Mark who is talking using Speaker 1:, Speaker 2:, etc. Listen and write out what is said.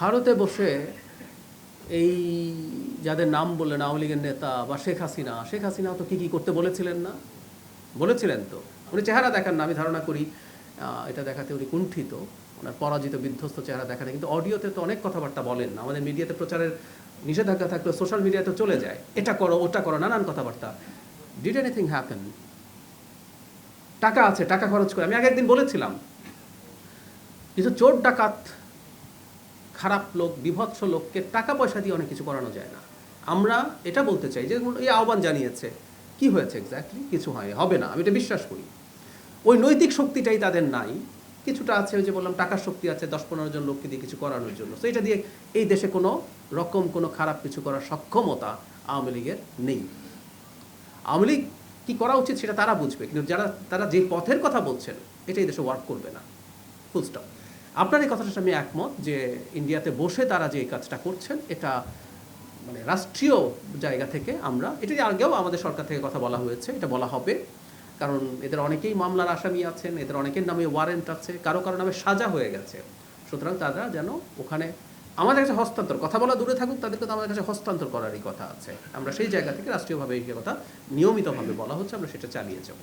Speaker 1: ভারতে বসে এই যাদের নাম বললেন আওয়ামী লীগের নেতা বা শেখ হাসিনা তো কী করতে বলেছিলেন না? বলেছিলেন তো। উনি চেহারা দেখান না, আমি ধারণা করি এটা দেখাতে উনি কুণ্ঠিত, ওনার পরাজিত বিধ্বস্ত চেহারা দেখাতে। কিন্তু অডিওতে তো অনেক কথাবার্তা বলেন না। আমাদের মিডিয়াতে প্রচারের নিষেধাজ্ঞা থাকলেও সোশ্যাল মিডিয়াতে চলে যায়, এটা করো ওটা করো, নানান কথাবার্তা। Did anything happen? টাকা আছে, টাকা খরচ করে, আমি আগে একদিন বলেছিলাম কিছু চোর ডাকাত খারাপ লোক বিভৎস লোককে টাকা পয়সা দিয়ে অনেক কিছু করানো যায় না। আমরা এটা বলতে চাই যে এই আহ্বান জানিয়েছে, কি হয়েছে এক্স্যাক্টলি? কিছু হয় হবে না, আমি এটা বিশ্বাস করি। ওই নৈতিক শক্তিটাই তাদের নাই। কিছুটা আছে, ওই যে বললাম টাকার শক্তি আছে 10-15 জন লোককে দিয়ে কিছু করানোর জন্য। তো এটা দিয়ে এই দেশে কোনো রকম কোনো খারাপ কিছু করার সক্ষমতা আওয়ামী লীগের নেই। আওয়ামী লীগ কী করা উচিত সেটা তারা বুঝবে, কিন্তু তারা যে পথের কথা বলছেন এটা এই দেশে ওয়ার্ক করবে না, ফুল স্টপ। আপনার এই কথাটার সাথে আমি একমত যে ইন্ডিয়াতে বসে তারা যে এই কাজটা করছেন এটা মানে রাষ্ট্রীয় জায়গা থেকে আমরা এটা আগেও আমাদের সরকার থেকে কথা বলা হয়েছে, এটা বলা হবে। কারণ এদের অনেকেই মামলার আসামি আছেন, এদের অনেকের নামে ওয়ারেন্ট আছে, কারো কারো নামে সাজা হয়ে গেছে। সুতরাং তারা যেন ওখানে আমাদের কাছে হস্তান্তর, কথা বলা দূরে থাকুক, তাদেরকে তো আমাদের কাছে হস্তান্তর করারই কথা আছে। আমরা সেই জায়গা থেকে রাষ্ট্রীয়ভাবে এই কথা নিয়মিতভাবে বলা হচ্ছে, আমরা সেটা চালিয়ে যাব।